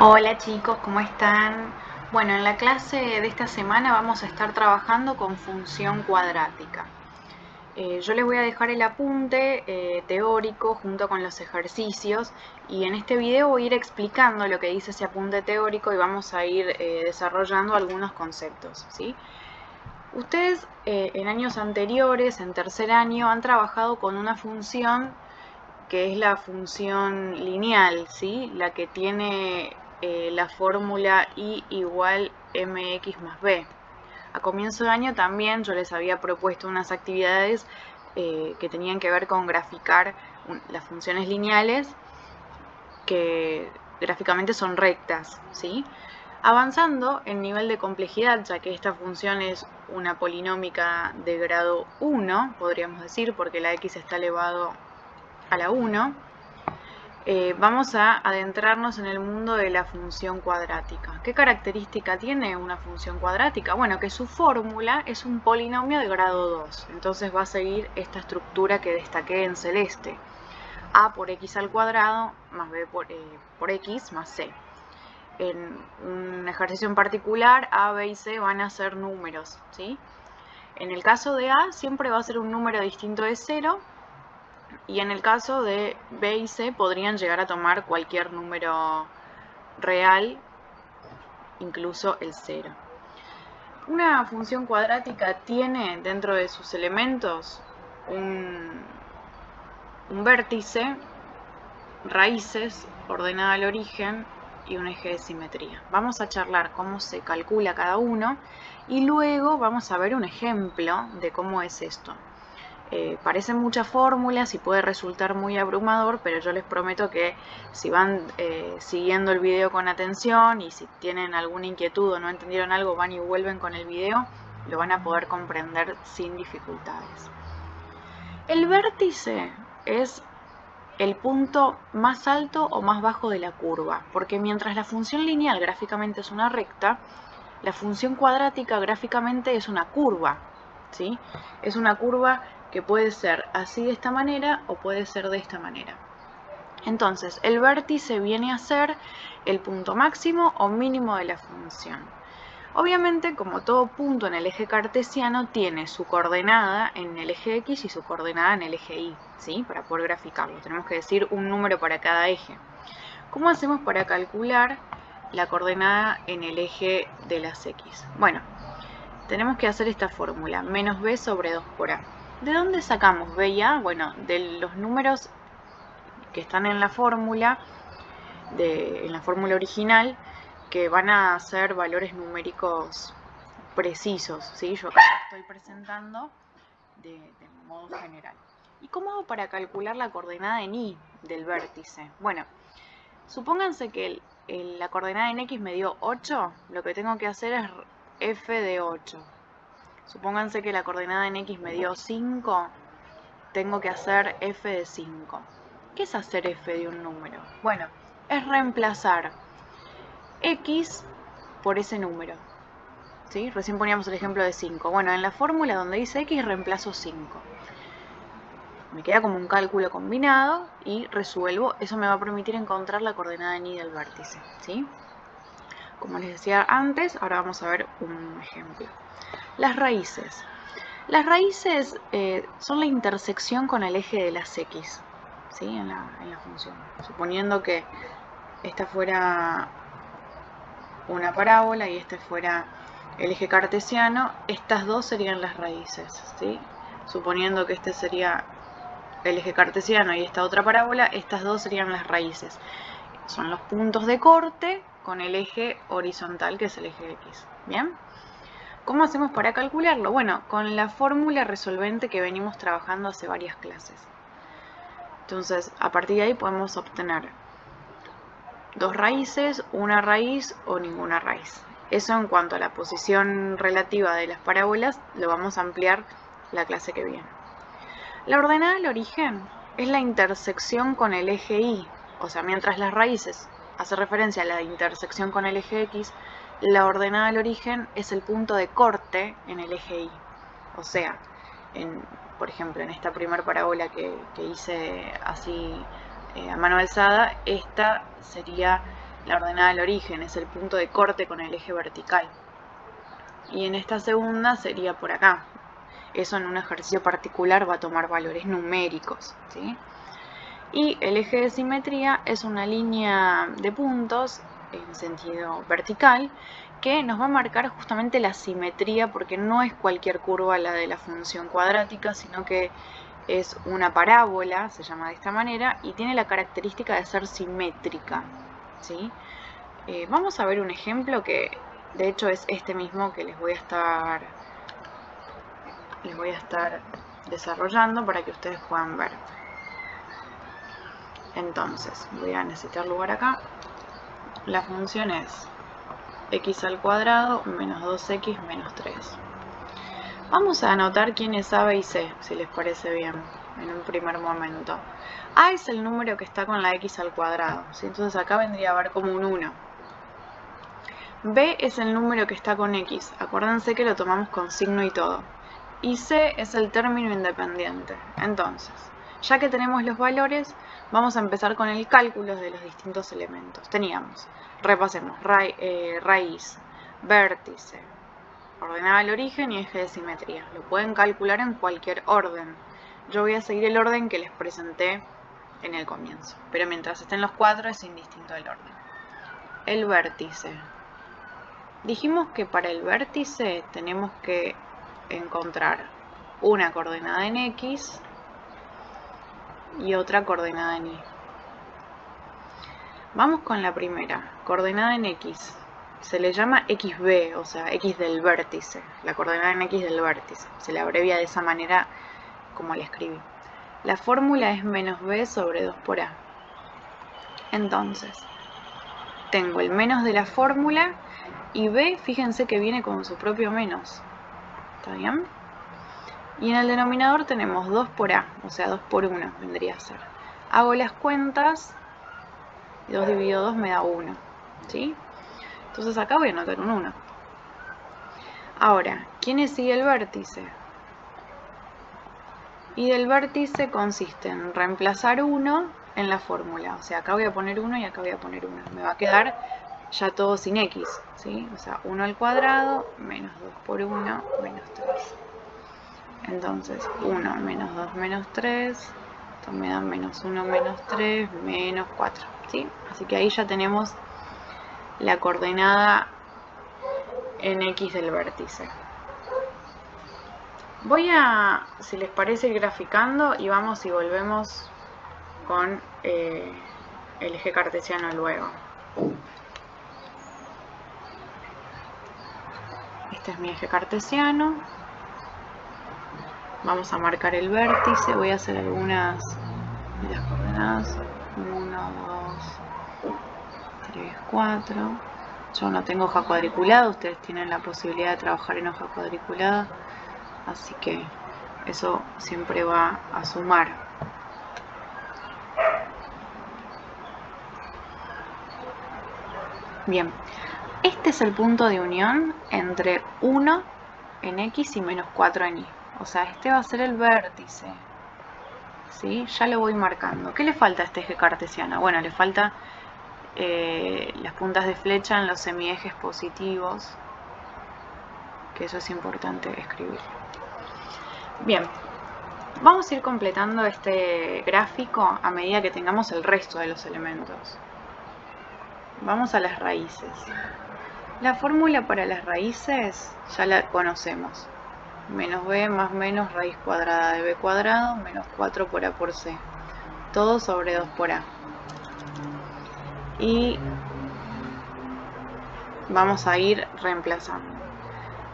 Hola chicos, ¿cómo están? Bueno, en la clase de esta semana vamos a estar trabajando con función cuadrática. Yo les voy a dejar el apunte teórico junto con los ejercicios y en este video voy a ir explicando lo que dice ese apunte teórico y vamos a ir desarrollando algunos conceptos, ¿sí? Ustedes en años anteriores, en tercer año, han trabajado con una función que es la función lineal, ¿sí? La que tiene la fórmula y igual mx más b. A comienzo de año también yo les había propuesto unas actividades que tenían que ver con graficar las funciones lineales que gráficamente son rectas, ¿sí? Avanzando en nivel de complejidad, ya que esta función es una polinómica de grado 1, podríamos decir, porque la x está elevado a la 1, vamos a adentrarnos en el mundo de la función cuadrática. ¿Qué característica tiene una función cuadrática? Bueno, que su fórmula es un polinomio de grado 2. Entonces va a seguir esta estructura que destaqué en celeste. A por x al cuadrado más b por x más c. En un ejercicio en particular, A, B y C van a ser números, ¿sí? En el caso de A siempre va a ser un número distinto de 0. Y en el caso de B y C podrían llegar a tomar cualquier número real, incluso el 0. Una función cuadrática tiene dentro de sus elementos un vértice, raíces, ordenada al origen y un eje de simetría. Vamos a charlar cómo se calcula cada uno y luego vamos a ver un ejemplo de cómo es esto. Parecen muchas fórmulas y puede resultar muy abrumador, pero yo les prometo que si van siguiendo el video con atención y si tienen alguna inquietud o no entendieron algo, van y vuelven con el video, lo van a poder comprender sin dificultades. El vértice es el punto más alto o más bajo de la curva, porque mientras la función lineal gráficamente es una recta, la función cuadrática gráficamente es una curva, ¿sí? Es una curva que puede ser así de esta manera o puede ser de esta manera. Entonces, el vértice viene a ser el punto máximo o mínimo de la función. Obviamente, como todo punto en el eje cartesiano, tiene su coordenada en el eje X y su coordenada en el eje Y, ¿sí? Para poder graficarlo. Tenemos que decir un número para cada eje. ¿Cómo hacemos para calcular la coordenada en el eje de las X? Bueno, tenemos que hacer esta fórmula, menos b sobre 2 por a. ¿De dónde sacamos b y a? Bueno, de los números que están en la fórmula original, que van a ser valores numéricos precisos, ¿sí? Yo acá lo estoy presentando de modo general. ¿Y cómo hago para calcular la coordenada en y del vértice? Bueno, supónganse que la coordenada en x me dio 8, lo que tengo que hacer es f de 8. Supónganse que la coordenada en x me dio 5, tengo que hacer f de 5. ¿Qué es hacer f de un número? Bueno, es reemplazar x por ese número, ¿sí? Recién poníamos el ejemplo de 5. Bueno, en la fórmula donde dice x reemplazo 5. Me queda como un cálculo combinado y resuelvo. Eso me va a permitir encontrar la coordenada en y del vértice, ¿sí? Como les decía antes, ahora vamos a ver un ejemplo. Las raíces. Las raíces son la intersección con el eje de las x, ¿sí? en la función. Suponiendo que esta fuera una parábola y este fuera el eje cartesiano, estas dos serían las raíces, ¿sí? Suponiendo que este sería el eje cartesiano y esta otra parábola, estas dos serían las raíces. Son los puntos de corte con el eje horizontal, que es el eje X. ¿Bien? ¿Cómo hacemos para calcularlo? Bueno, con la fórmula resolvente que venimos trabajando hace varias clases. Entonces, a partir de ahí podemos obtener dos raíces, una raíz o ninguna raíz. Eso en cuanto a la posición relativa de las parábolas, lo vamos a ampliar la clase que viene. La ordenada al origen es la intersección con el eje Y, o sea, mientras las raíces hace referencia a la intersección con el eje X, la ordenada al origen es el punto de corte en el eje Y. O sea, por ejemplo, en esta primera parábola que hice así a mano alzada, esta sería la ordenada del origen, es el punto de corte con el eje vertical. Y en esta segunda sería por acá. Eso en un ejercicio particular va a tomar valores numéricos, ¿sí? Y el eje de simetría es una línea de puntos en sentido vertical que nos va a marcar justamente la simetría, porque no es cualquier curva la de la función cuadrática, sino que es una parábola, se llama de esta manera, y tiene la característica de ser simétrica, ¿sí? Vamos a ver un ejemplo que de hecho es este mismo que les voy a estar desarrollando para que ustedes puedan ver. Entonces, voy a necesitar lugar acá. La función es x al cuadrado menos 2x menos 3. Vamos a anotar quién es A, B y C, si les parece bien, en un primer momento. A es el número que está con la x al cuadrado, ¿sí? Entonces acá vendría a ver como un 1. B es el número que está con x, acuérdense que lo tomamos con signo y todo. Y C es el término independiente. Entonces, ya que tenemos los valores, vamos a empezar con el cálculo de los distintos elementos. Teníamos, repasemos, raíz, vértice, ordenada al origen y eje de simetría. Lo pueden calcular en cualquier orden. Yo voy a seguir el orden que les presenté en el comienzo, pero mientras estén los cuatro es indistinto el orden. El vértice. Dijimos que para el vértice tenemos que encontrar una coordenada en X y otra coordenada en Y. Vamos con la primera, coordenada en X. Se le llama XB, o sea, X del vértice, la coordenada en X del vértice. Se le abrevia de esa manera como la escribí. La fórmula es menos B sobre 2 por A. Entonces, tengo el menos de la fórmula y B, fíjense que viene con su propio menos. ¿Está bien? Y en el denominador tenemos 2 por A, o sea, 2 por 1 vendría a ser. Hago las cuentas, y 2 dividido 2 me da 1, ¿sí? Entonces acá voy a anotar un 1. Ahora, ¿quién sigue el vértice? Y del vértice consiste en reemplazar 1 en la fórmula. O sea, acá voy a poner 1 y acá voy a poner 1. Me va a quedar ya todo sin x, ¿sí? O sea, 1 al cuadrado menos 2 por 1 menos 3. Entonces, 1 menos 2 menos 3, esto me da menos 1 menos 3 menos 4, ¿sí? Así que ahí ya tenemos la coordenada en x del vértice. Voy a, si les parece, ir graficando y vamos y volvemos con el eje cartesiano luego. Este es mi eje cartesiano. Vamos a marcar el vértice. Voy a hacer algunas de las coordenadas. 1, 2, 3, 4. Yo no tengo hoja cuadriculada. Ustedes tienen la posibilidad de trabajar en hoja cuadriculada. Así que eso siempre va a sumar. Bien, este es el punto de unión entre 1 en X y menos 4 en Y. O sea, este va a ser el vértice. ¿Sí? Ya lo voy marcando. ¿Qué le falta a este eje cartesiano? Bueno, le falta las puntas de flecha en los semiejes positivos, que eso es importante escribir. Bien, vamos a ir completando este gráfico a medida que tengamos el resto de los elementos. Vamos a las raíces. La fórmula para las raíces ya la conocemos. Menos b más menos raíz cuadrada de b cuadrado menos 4 por a por c. Todo sobre 2 por a. Y vamos a ir reemplazando.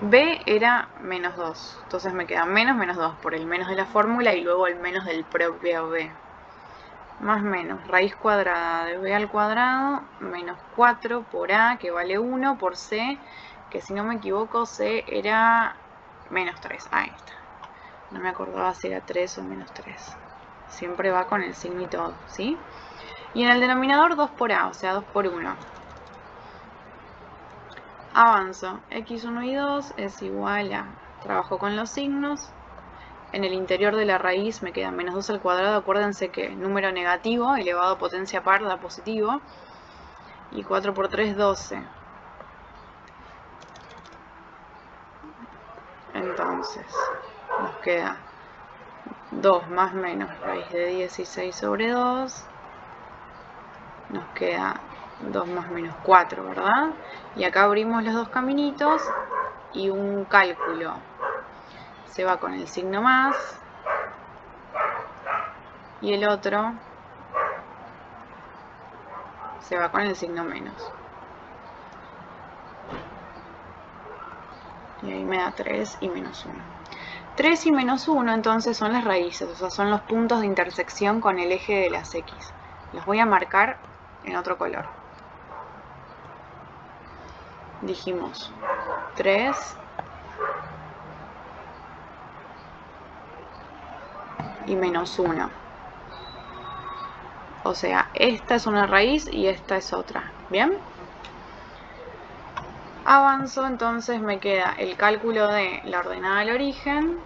B era menos 2, entonces me queda menos 2 por el menos de la fórmula y luego el menos del propio B. Más menos raíz cuadrada de B al cuadrado menos 4 por A, que vale 1, por C, que si no me equivoco C era menos 3. Ahí está. No me acordaba si era 3 o menos 3. Siempre va con el signo y todo, ¿sí? Y en el denominador 2 por A, o sea 2 por 1. Avanzo. X1 y 2 es igual a... Trabajo con los signos. En el interior de la raíz me queda menos 2 al cuadrado. Acuérdense que número negativo elevado a potencia par da positivo. Y 4 por 3, 12. Entonces, nos queda 2 más menos raíz de 16 sobre 2. Nos queda 2 más menos 4, ¿verdad? Y acá abrimos los dos caminitos y un cálculo se va con el signo más y el otro se va con el signo menos. Y ahí me da 3 y menos 1. 3 y menos 1 entonces son las raíces, o sea, son los puntos de intersección con el eje de las X. Los voy a marcar en otro color. Dijimos 3 y menos 1. O sea, esta es una raíz y esta es otra. ¿Bien? Avanzo, entonces me queda el cálculo de la ordenada del origen.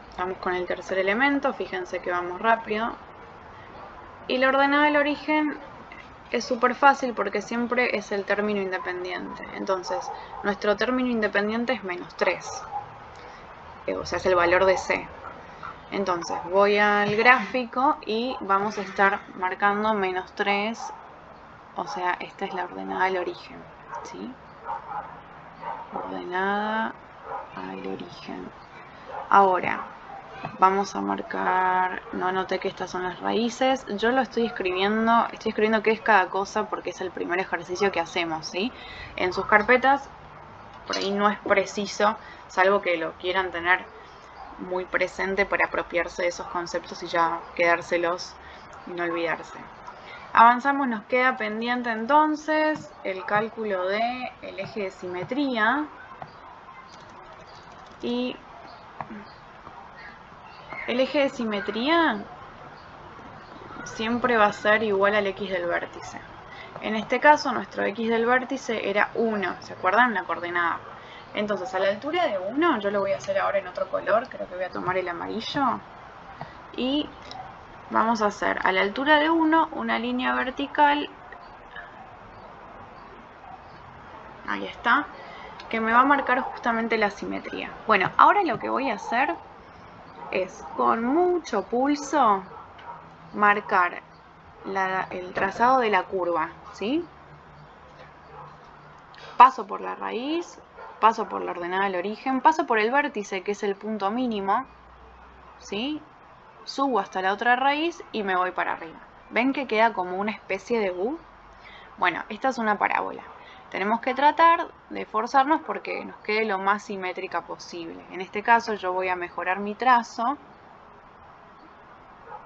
Estamos con el tercer elemento, fíjense que vamos rápido. Y la ordenada del origen es súper fácil porque siempre es el término independiente. Entonces, nuestro término independiente es menos 3. O sea, es el valor de C. Entonces, voy al gráfico y vamos a estar marcando menos 3. O sea, esta es la ordenada al origen, ¿sí? Ordenada al origen. Ahora, vamos a marcar, no anoté que estas son las raíces, yo lo estoy escribiendo qué es cada cosa porque es el primer ejercicio que hacemos, ¿sí? En sus carpetas, por ahí no es preciso, salvo que lo quieran tener muy presente para apropiarse de esos conceptos y ya quedárselos y no olvidarse. Avanzamos, nos queda pendiente entonces el cálculo del eje de simetría y el eje de simetría siempre va a ser igual al x del vértice. En este caso nuestro x del vértice era 1, ¿se acuerdan? La coordenada. Entonces a la altura de 1, yo lo voy a hacer ahora en otro color, creo que voy a tomar el amarillo. Y vamos a hacer a la altura de 1 una línea vertical, ahí está, que me va a marcar justamente la simetría. Bueno, ahora lo que voy a hacer es con mucho pulso marcar el trazado de la curva, ¿sí? Paso por la raíz, paso por la ordenada del origen, paso por el vértice, que es el punto mínimo, ¿sí? Subo hasta la otra raíz y me voy para arriba. ¿Ven que queda como una especie de U? Bueno, esta es una parábola. Tenemos que tratar de esforzarnos porque nos quede lo más simétrica posible. En este caso yo voy a mejorar mi trazo.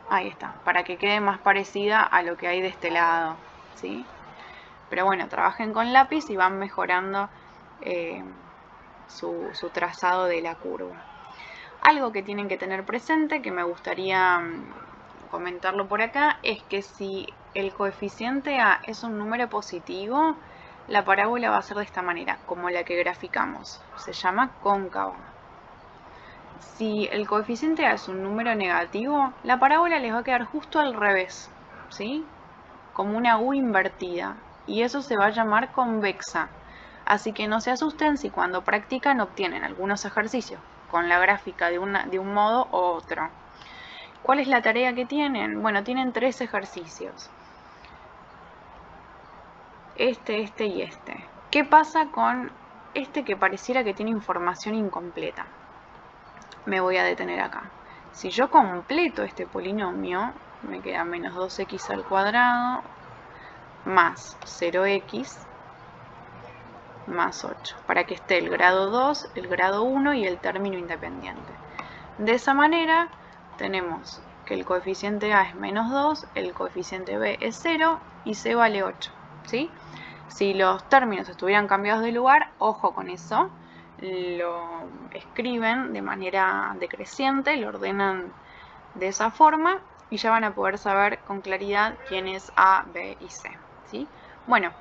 Ahí está, para que quede más parecida a lo que hay de este lado, ¿sí? Pero bueno, trabajen con lápiz y van mejorando su trazado de la curva. Algo que tienen que tener presente, que me gustaría comentarlo por acá, es que si el coeficiente A es un número positivo, la parábola va a ser de esta manera, como la que graficamos. Se llama cóncava. Si el coeficiente A es un número negativo, la parábola les va a quedar justo al revés, ¿sí? Como una U invertida. Y eso se va a llamar convexa. Así que no se asusten si cuando practican obtienen algunos ejercicios con la gráfica de un modo u otro. ¿Cuál es la tarea que tienen? Bueno, tienen 3 ejercicios. Este y este. ¿Qué pasa con este que pareciera que tiene información incompleta? Me voy a detener acá. Si yo completo este polinomio, me queda menos 2x al cuadrado más 0x más 8, para que esté el grado 2, el grado 1 y el término independiente. De esa manera tenemos que el coeficiente A es menos 2, el coeficiente B es 0 y C vale 8, ¿sí? Si los términos estuvieran cambiados de lugar, ojo con eso, lo escriben de manera decreciente, lo ordenan de esa forma y ya van a poder saber con claridad quién es A, B y C, ¿sí? Bueno,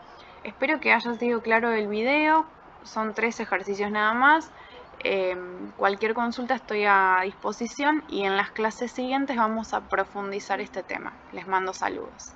espero que haya sido claro el video, son 3 ejercicios nada más. Cualquier consulta estoy a disposición y en las clases siguientes vamos a profundizar este tema. Les mando saludos.